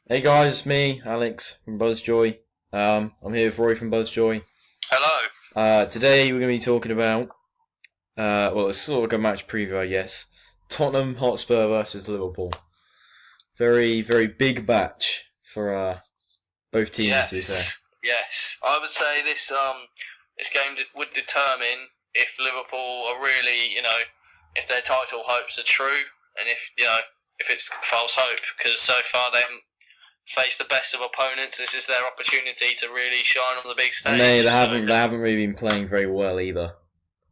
Hey guys, it's me, Alex from Joii. I'm here with Roy from Joii. Hello. Today we're going to be talking about, well, it's sort of like a match preview, I guess. Tottenham Hotspur versus Liverpool. Very, very big match for both teams, to be fair. Yes. I would say this game would determine if Liverpool are really, if their title hopes are true, and if it's false hope, because so far they haven't faced the best of opponents. This is their opportunity to really shine on the big stage. And they haven't really been playing very well either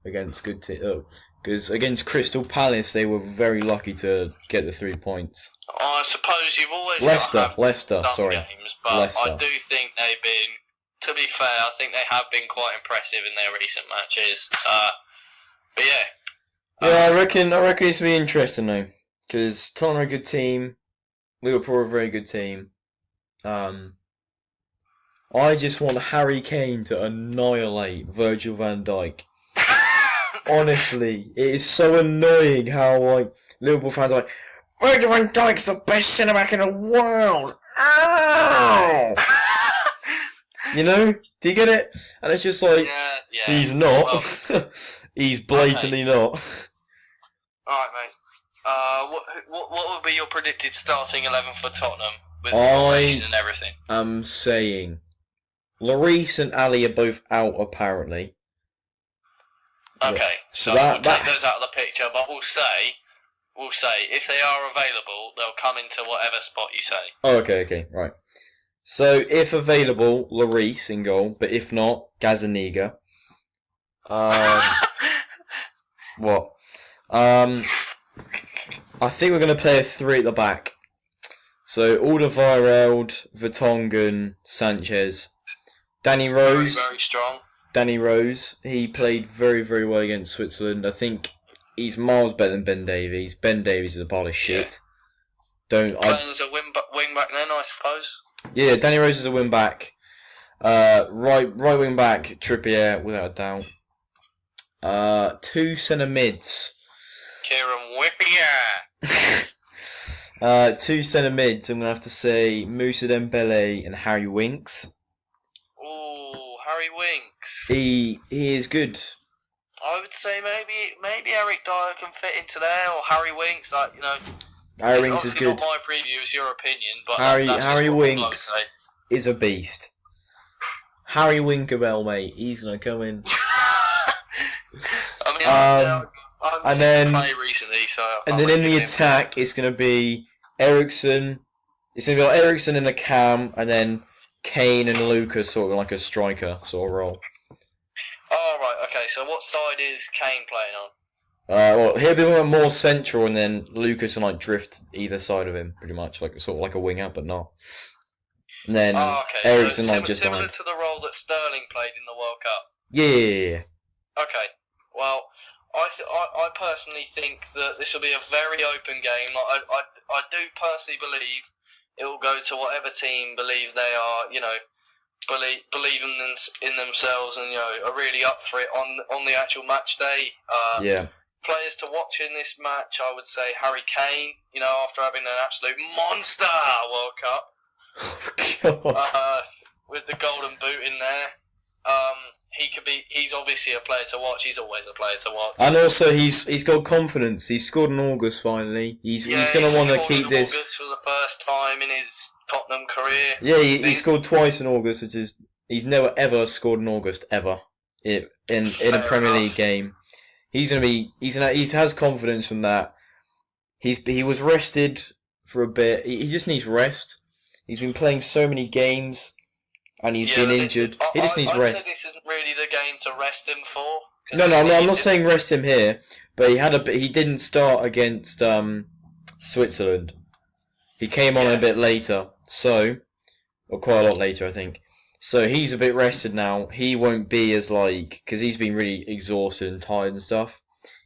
against good teams. Because against Crystal Palace, they were very lucky to get the 3 points. I suppose you've always Leicester, got to have sorry. games, but Leicester. I do think they've been. To be fair, I think they have been quite impressive in their recent matches. But yeah. Yeah, I reckon it's gonna be interesting though, because Tottenham are a good team, Liverpool are a very good team. I just want Harry Kane to annihilate Virgil van Dijk. Honestly, it is so annoying how Liverpool fans are like, Virgil van Dijk's the best centre back in the world. Ow! Do you get it? And it's just like, yeah. he's not. Well, he's blatantly not. Alright, mate. What would be your predicted starting 11 for Tottenham with formation and everything? I'm saying Lloris and Ali are both out apparently. Okay, so we'll take those out of the picture, but we'll say if they are available, they'll come into whatever spot you say. Oh, okay, right. So if available, Lloris in goal, but if not, Gazaniga. What? I think we're going to play a 3 at the back. So Alderweireld, Vertonghen, Sanchez, Danny Rose. Very, very strong. Danny Rose. He played very, very well against Switzerland. I think he's miles better than Ben Davies. Ben Davies is a pile of shit. Playing as a wing back then, I suppose. Yeah, Danny Rose is a wing back. Right wing back, Trippier, without a doubt. 2 centre mids. Kieran Whippier. 2 centre mids, I'm going to have to say Moussa Dembele and Harry Winks. Oh, Harry Winks. He is good. I would say maybe Eric Dyer can fit into there, or Harry Winks, Harry Winks is good. Not my preview, it's your opinion, but Harry Winks is a beast. Harry Winkerbell, mate, he's gonna come in. I've seen him play recently, so. And then in the attack, it's gonna be Eriksen. It's gonna be like Eriksen in a cam, and then Kane and Lucas sort of like a striker sort of role. Oh right, okay. So what side is Kane playing on? Well, he'll be more central, and then Lucas can drift either side of him, pretty much, sort of like a winger, but not. And then Eriksen so just similar to the role that Sterling played in the World Cup. Yeah. Okay. Well, I personally think that this will be a very open game. I do personally believe it will go to whatever team believe they are, believe in themselves and are really up for it on the actual match day. Yeah. Players to watch in this match, I would say Harry Kane. After having an absolute monster World Cup. Oh, God. With the golden boot in there. He's obviously a player to watch. He's always a player to watch. And also, he's got confidence. He's scored in August finally. He's going to want to keep this. August for the first time in his Tottenham career. Yeah, he scored twice in August, which is he's never ever scored in August ever in a Premier League game. He has confidence from that. He was rested for a bit. He just needs rest. He's been playing so many games. And he's been injured. He just needs rest. I'd say this isn't really the game to rest him for. No, I'm not saying rest him here, but he didn't start against Switzerland. He came on a bit later, or quite a lot later, I think. So he's a bit rested now. He won't be as because he's been really exhausted and tired and stuff.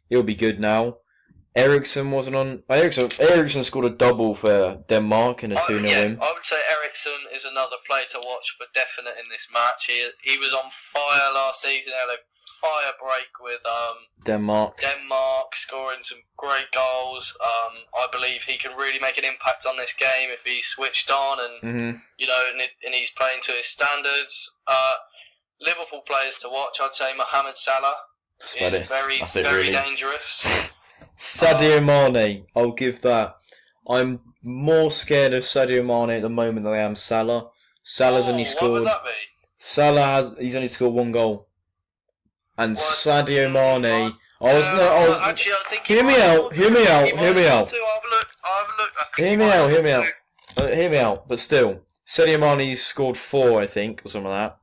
He'll be good now. Eriksen wasn't on. Eriksen scored a double for Denmark in a 2-0 win. I would say Mason is another player to watch for definite in this match. He was on fire last season. He had a fire break with Denmark, scoring some great goals. I believe he can really make an impact on this game if he's switched on and and he's playing to his standards. Liverpool players to watch, I'd say Mohamed Salah is very dangerous. Sadio Mane, I'll give that. I'm more scared of Sadio Mane at the moment than I am Salah. Salah's only scored. What would that be? He's only scored 1 goal. And Sadio Mane, Hear me out. But still, Sadio Mane's scored 4, I think, or something like that.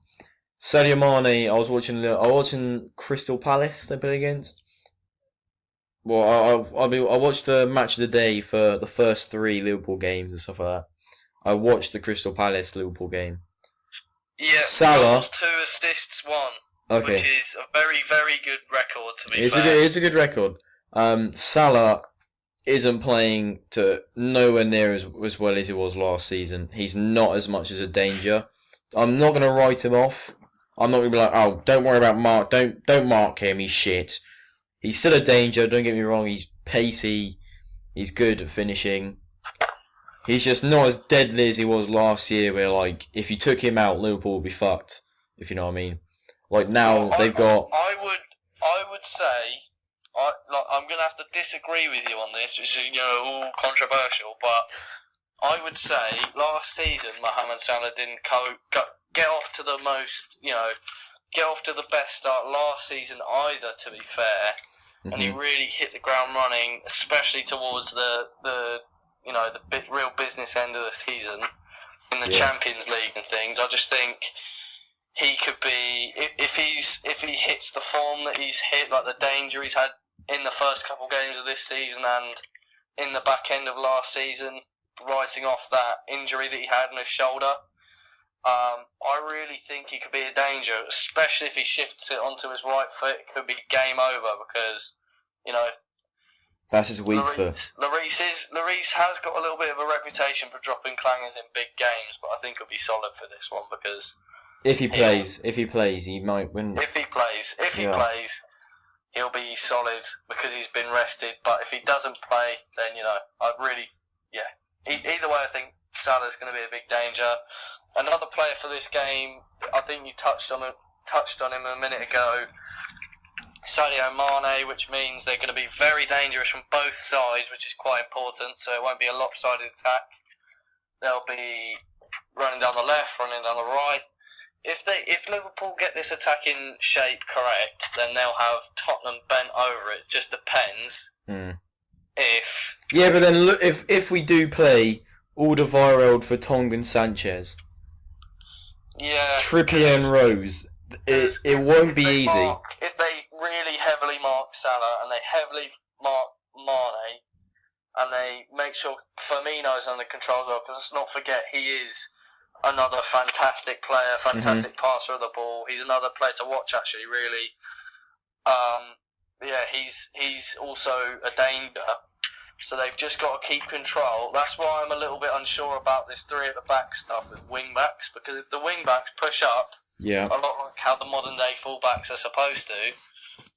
Sadio Mane, I was watching Crystal Palace they played against. Well, I watched the match of the day for the first 3 Liverpool games and stuff like that. I watched the Crystal Palace Liverpool game. Yeah, Salah, goals, 2 assists, 1. Okay. Which is a very, very good record, to be fair. It's a good record. Salah isn't playing to nowhere near as well as he was last season. He's not as much as a danger. I'm not going to write him off. I'm not going to be like, oh, don't worry about Mark. Don't mark him. He's shit. He's still a danger. Don't get me wrong. He's pacey. He's good at finishing. He's just not as deadly as he was last year. Where like, if you took him out, Liverpool would be fucked. If you know what I mean. Like now they've got. I would say, I'm going to have to disagree with you on this, which is all controversial. But I would say last season Mohamed Salah didn't get off to the best start last season either. To be fair, and he really hit the ground running, especially towards the real business end of the season in the Champions League and things. I just think he could be if he hits the form that he's hit, like the danger he's had in the first couple games of this season and in the back end of last season, writing off that injury that he had on his shoulder. I really think he could be a danger, especially if he shifts it onto his right foot. It could be game over because, that's his weak foot. Lloris has got a little bit of a reputation for dropping clangers in big games, but I think he'll be solid for this one because if he plays, he might win. If he plays, he'll be solid because he's been rested. But if he doesn't play, then either way, I think Salah's going to be a big danger. Another player for this game, I think you touched on him a minute ago, Sadio Mane, which means they're going to be very dangerous from both sides, which is quite important. So it won't be a lopsided attack. They'll be running down the left, running down the right. If Liverpool get this attacking shape correct, then they'll have Tottenham bent over it. Just depends if. Yeah, but then look, if we do play Alderweireld for Tongan Sanchez, Trippier and Rose, it won't be easy. If they really heavily mark Salah and they heavily mark Mane, and they make sure Firmino's under control as well, because let's not forget he is another fantastic player, fantastic passer of the ball. He's another player to watch, actually, really. He's also a danger. So they've just got to keep control. That's why I'm a little bit unsure about this 3 at the back stuff with wing backs, because if the wing backs push up, a lot like how the modern day fullbacks are supposed to,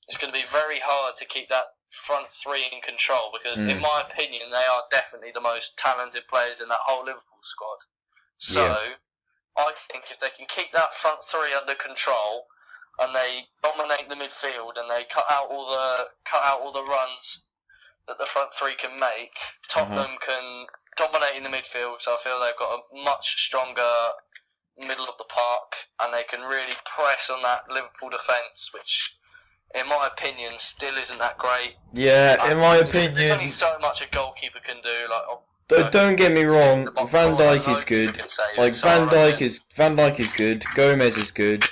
it's going to be very hard to keep that front 3 in control, because in my opinion they are definitely the most talented players in that whole Liverpool squad. So I think if they can keep that front 3 under control and they dominate the midfield and they cut out all the runs that the front 3 can make, Tottenham can dominate in the midfield. So I feel they've got a much stronger middle of the park and they can really press on that Liverpool defence, which in my opinion still isn't that great. Yeah, in my opinion, there's only so much a goalkeeper can do. Don't get me wrong, Van Dijk is good. Like Van Dijk is good. Gomez is good.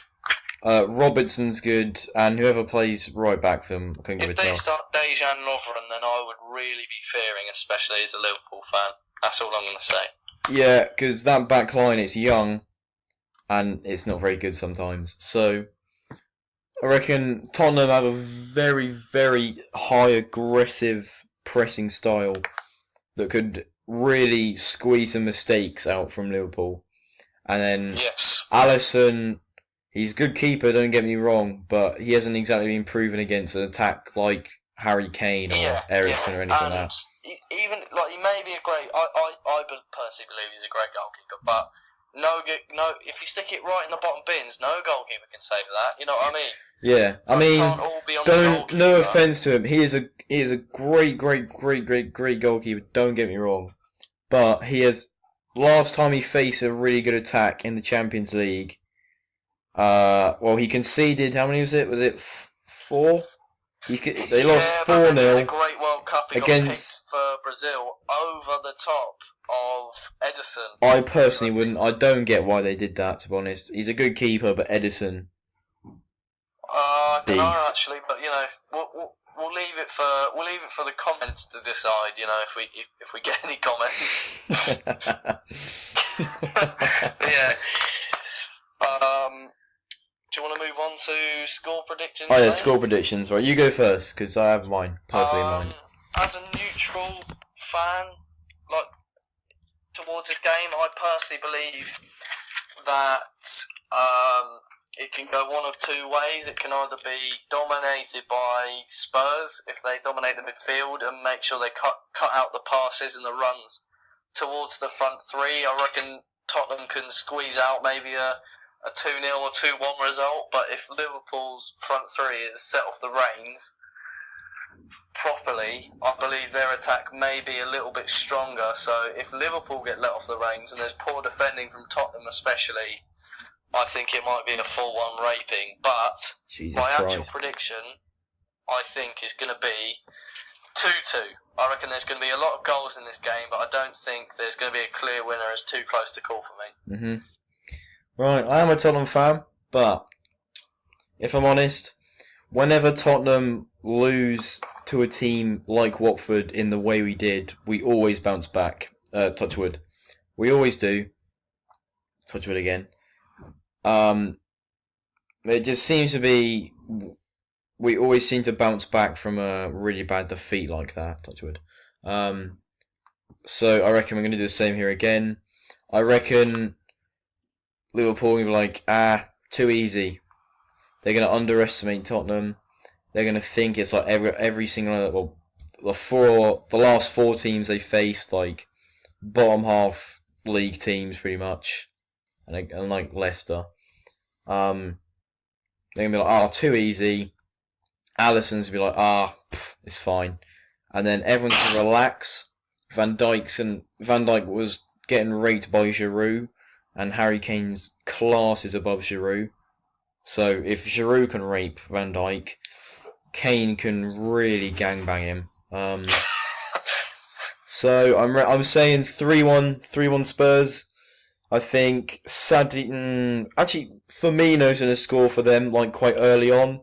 Robertson's good, and whoever plays right back for them, I couldn't give a tell. If they start Dejan Lovren, then I would really be fearing, especially as a Liverpool fan. That's all I'm going to say. Yeah, because that back line is young, and it's not very good sometimes. So I reckon Tottenham have a very, very high aggressive pressing style that could really squeeze some mistakes out from Liverpool. And then Yes. Alisson, he's a good keeper, don't get me wrong, but he hasn't exactly been proven against an attack like Harry Kane or Eriksen or anything like that. Even like he may be a great. I personally believe he's a great goalkeeper, but no. If you stick it right in the bottom bins, no goalkeeper can save that. You know what I mean? Yeah, I Like, mean, can't all be on the goalkeeper. no offense to him, he is a great goalkeeper. Don't get me wrong, but last time he faced a really good attack in the Champions League. Well, he conceded. How many was it? Was it 4? They lost 4-0 in a great World Cup against. Got picked for Brazil over the top of Edison. I personally wouldn't. I don't get why they did that. To be honest, he's a good keeper, but Edison. I don't know actually, but you know, we'll leave it for the comments to decide. You know, if we get any comments. Yeah. Do you want to move on to score predictions? Oh yeah, score predictions. Right, you go first because I have mine perfectly in mind. As a neutral fan, like towards this game, I personally believe that it can go one of two ways. It can either be dominated by Spurs if they dominate the midfield and make sure they cut out the passes and the runs towards the front three. I reckon Tottenham can squeeze out maybe a 2-0 or 2-1 result, but if Liverpool's front three is set off the reins properly, I believe their attack may be a little bit stronger. So if Liverpool get let off the reins and there's poor defending from Tottenham especially, I think it might be a 4-1 raping. But my actual prediction, I think, is going to be 2-2. I reckon there's going to be a lot of goals in this game, but I don't think there's going to be a clear winner. It's too close to call for me. Mm-hmm. Right, I am a Tottenham fan, but if I'm honest, whenever Tottenham lose to a team like Watford in the way we did, we always bounce back. Touch wood. We always do. Touch wood again. It just seems to be... We always seem to bounce back from a really bad defeat like that. Touch wood. So I reckon we're going to do the same here again. I reckon Liverpool will be like, too easy. They're going to underestimate Tottenham. They're going to think it's like every single... Well, the last 4 teams they faced, like, bottom half league teams, pretty much. And like Leicester. They're going to be like, too easy. Alisson's going to be like, it's fine. And then everyone's going to relax. Van Dijk was getting raped by Giroud. And Harry Kane's class is above Giroud. So if Giroud can rape Van Dijk, Kane can really gangbang him. So I'm saying 3-1 Spurs. I think actually Firmino's going to score for them like quite early on,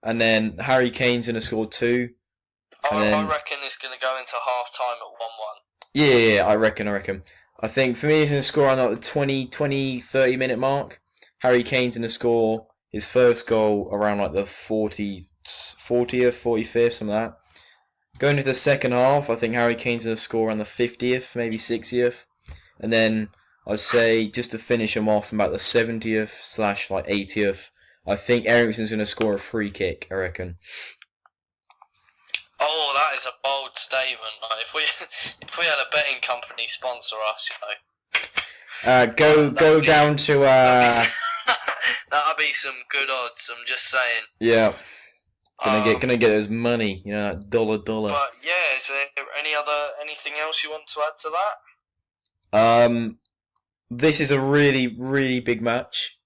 and then Harry Kane's going to score 2. I reckon it's going to go into half time at 1-1. Yeah, I reckon. I think Firmino's going to score around like the 30 minute mark. Harry Kane's going to score his first goal around like the 40th, 45th, something like that. Going into the second half, I think Harry Kane's going to score around the 50th, maybe 60th. And then I'd say just to finish him off about the 70th / like 80th, I think Eriksen's going to score a free kick, I reckon. Oh, that is a bold statement. Like, if we had a betting company sponsor us, you know. Go down to that'd be some good odds. I'm just saying. Yeah. Gonna get his money, you know, that dollar. But yeah, is there anything else you want to add to that? This is a really, really big match.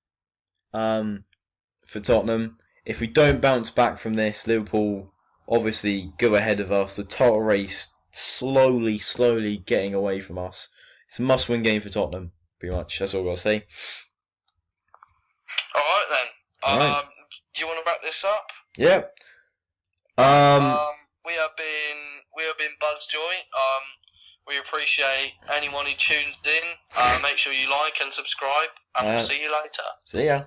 For Tottenham. If we don't bounce back from this, Liverpool obviously go ahead of us. The title race slowly getting away from us. It's a must-win game for Tottenham, pretty much. That's all I've got to say. All right then. Right. Do you want to wrap this up? Yep. We have been Buzz Joii. We appreciate anyone who tunes in. Make sure you like and subscribe, and we'll see you later. See ya.